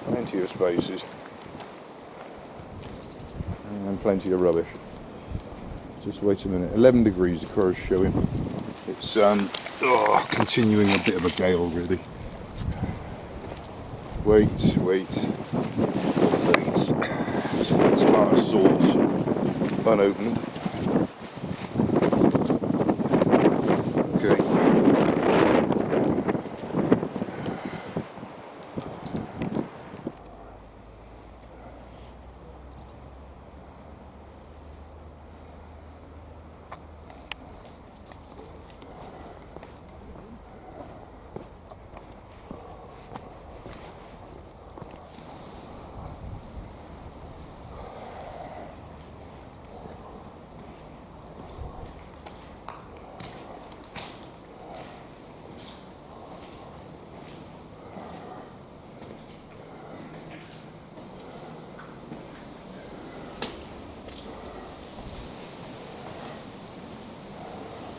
Plenty of spaces. And plenty of rubbish. Just wait a minute. 11 degrees the car's showing. It's continuing a bit of a gale really. Wait. Tomato sauce unopened. Okay.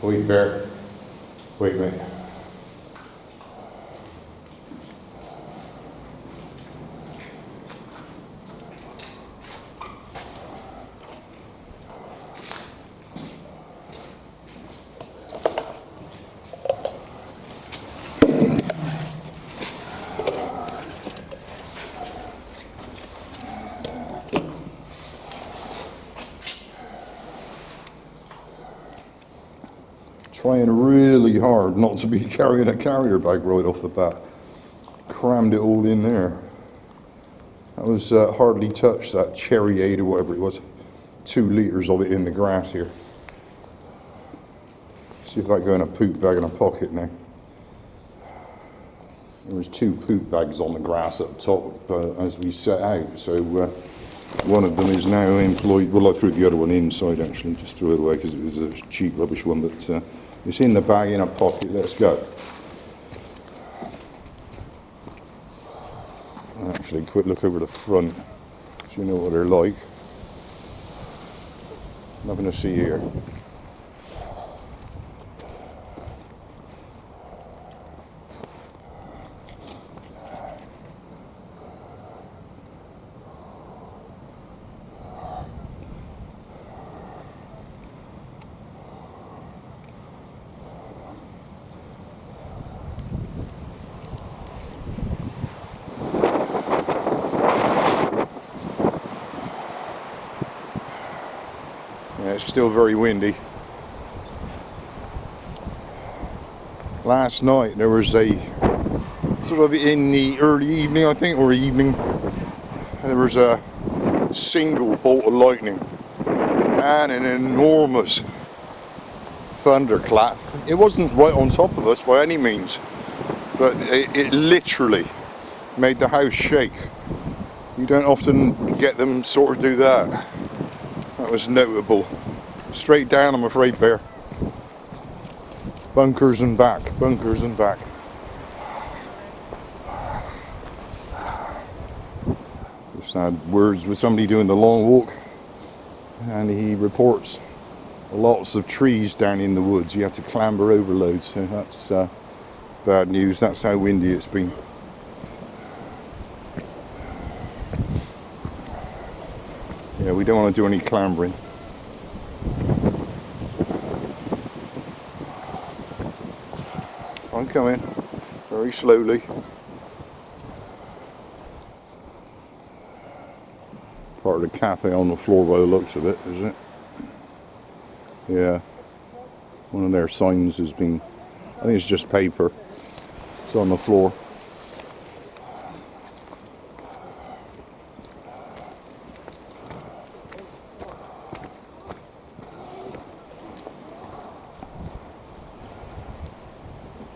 Wait, Bear. Wait, mate. Trying really hard not to be carrying a carrier bag right off the bat. Crammed it all in there. That was hardly touched, that cherry aid or whatever it was. 2 litres of it in the grass here. See if that go in a poop bag in a pocket now. There was 2 poop bags on the grass up top as we set out, so one of them is now employed. Well, I threw the other one inside actually, just threw it away because it was a cheap rubbish one, but it's in the bag in a pocket. Let's go. Actually, quick look over the front so you know what they're like. Nothing to see here. Yeah, it's still very windy. Last night there was a sort of in the early evening, I think, or evening, there was a single bolt of lightning and an enormous thunderclap. It wasn't right on top of us by any means, but it literally made the house shake. You don't often get them sort of do that. That was notable. Straight down, I'm afraid, Bear. Bunkers and back, bunkers and back. Just had words with somebody doing the long walk, and he reports lots of trees down in the woods. You have to clamber over loads, so that's bad news. That's how windy it's been. Yeah, we don't want to do any clambering. I'm coming, very slowly. Part of the cafe on the floor by the looks of it, is it? Yeah. One of their signs has been, I think it's just paper. It's on the floor.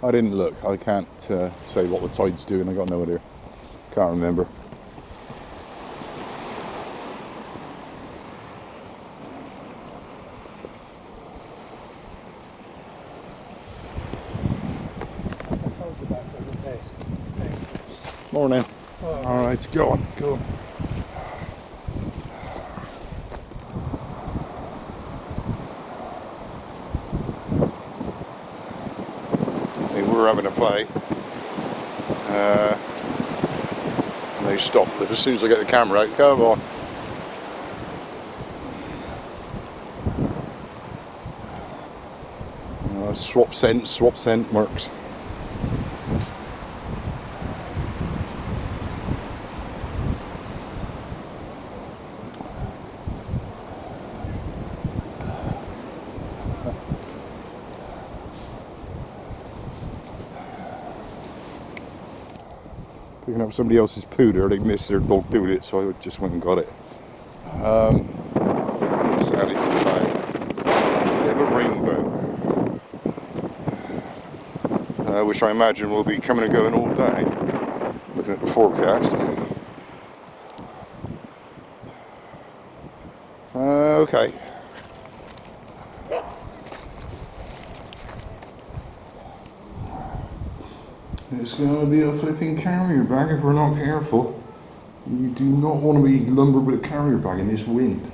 I didn't look. I can't say what the tide's doing. I got no idea. Can't remember. Morning. All right, go on, go on. We're having a play. They stop as soon as I get the camera out. Come on. Swap scent works. Picking up somebody else's poo there, they missed their dog doing it, so I just went and got it. Just add it to the bag. We have a rainbow, which I imagine will be coming and going all day, looking at the forecast. Okay. It's going to be a flipping carrier bag if we're not careful. You do not want to be lumbered with a carrier bag in this wind.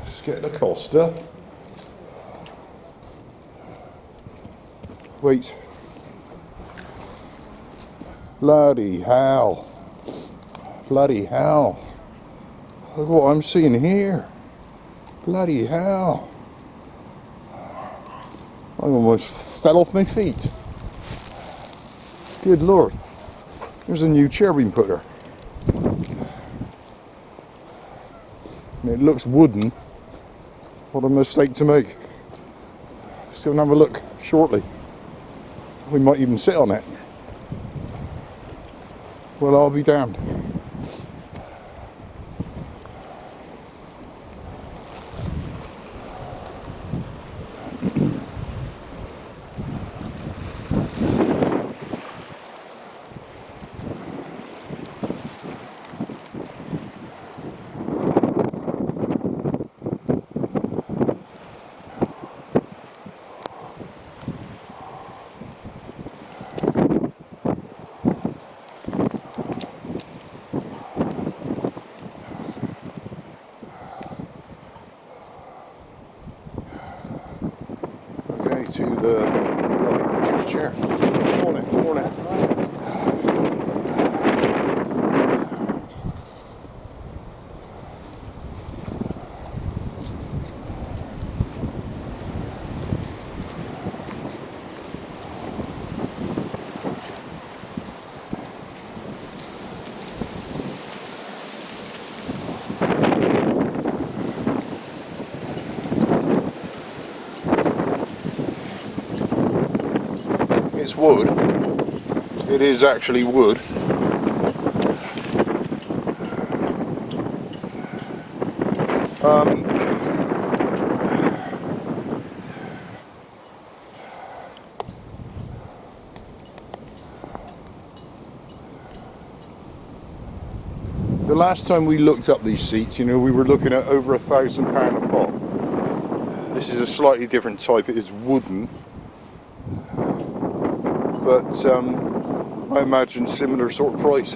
Just get the Costa. Wait. Bloody hell. Bloody hell. Look what I'm seeing here. Bloody hell. I almost fell off my feet. Good Lord. There's a new chair being put there. And it looks wooden. What a mistake to make. Let's go and have a look shortly. We might even sit on it. Well, I'll be damned. To the chair. Morning. It's wood. It is actually wood. The last time we looked up these seats, you know, we were looking at over £1,000 a pop. This is a slightly different type. It is wooden. But I imagine similar sort of price.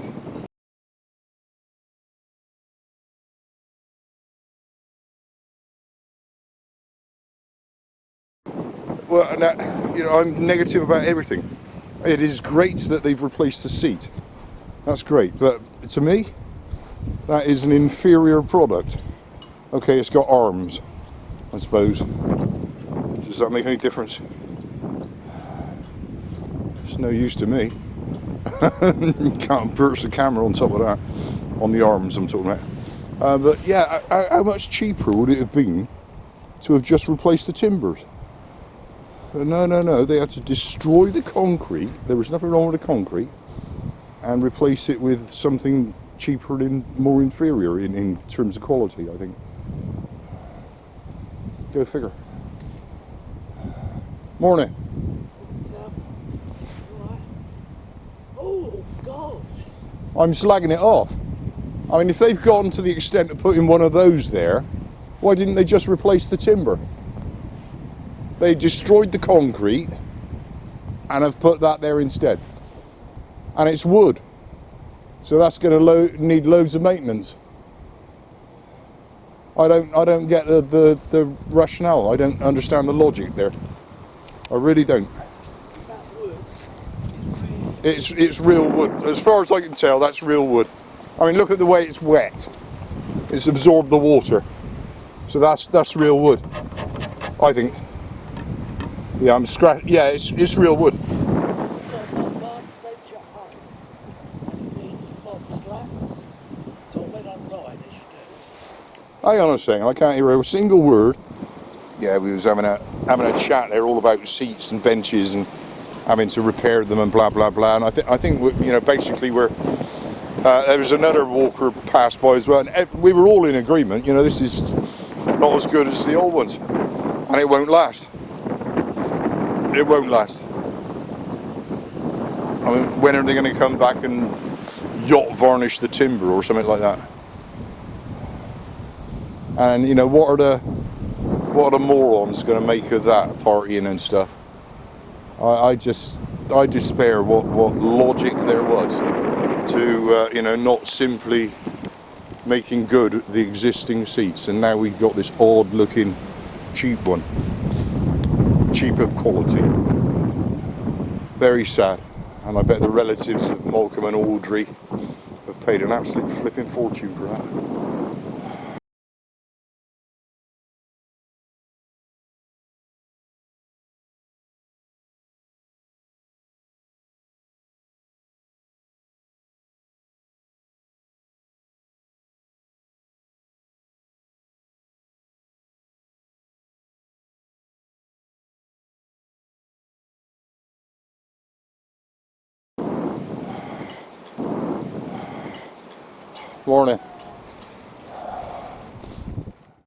Well, you know, I'm negative about everything. It is great that they've replaced the seat. That's great, but to me, that is an inferior product. Okay, it's got arms, I suppose. Does that make any difference? It's no use to me. You can't perch the camera on top of that, on the arms I'm talking about. But yeah, how much cheaper would it have been to have just replaced the timbers? No, they had to destroy the concrete. There was nothing wrong with the concrete, and replace it with something cheaper and more inferior in terms of quality, I think. Go figure. Morning. Oh, God. I'm slagging it off. I mean, if they've gone to the extent of putting one of those there, why didn't they just replace the timber? They destroyed the concrete and have put that there instead. And it's wood. So that's going to need loads of maintenance. I don't get the rationale. I don't understand the logic there. I really don't. That works. It's real wood. As far as I can tell, that's real wood. I mean, look at the way it's wet. It's absorbed the water. So that's real wood, I think. Yeah, I'm scratch. Yeah, it's real wood. Hang on a second, I can't hear a single word. Yeah, we was having a chat there all about seats and benches and having to repair them and blah blah blah. And I think basically we're there was another walker passed by as well, and we were all in agreement. This is not as good as the old ones, and it won't last. It won't last. I mean, when are they going to come back and yacht varnish the timber or something like that? And what are the morons going to make of that, partying and stuff? I despair what logic there was to not simply making good the existing seats, and now we've got this odd looking cheap one, cheap of quality. Very sad, and I bet the relatives of Malcolm and Audrey have paid an absolute flipping fortune for that. Morning.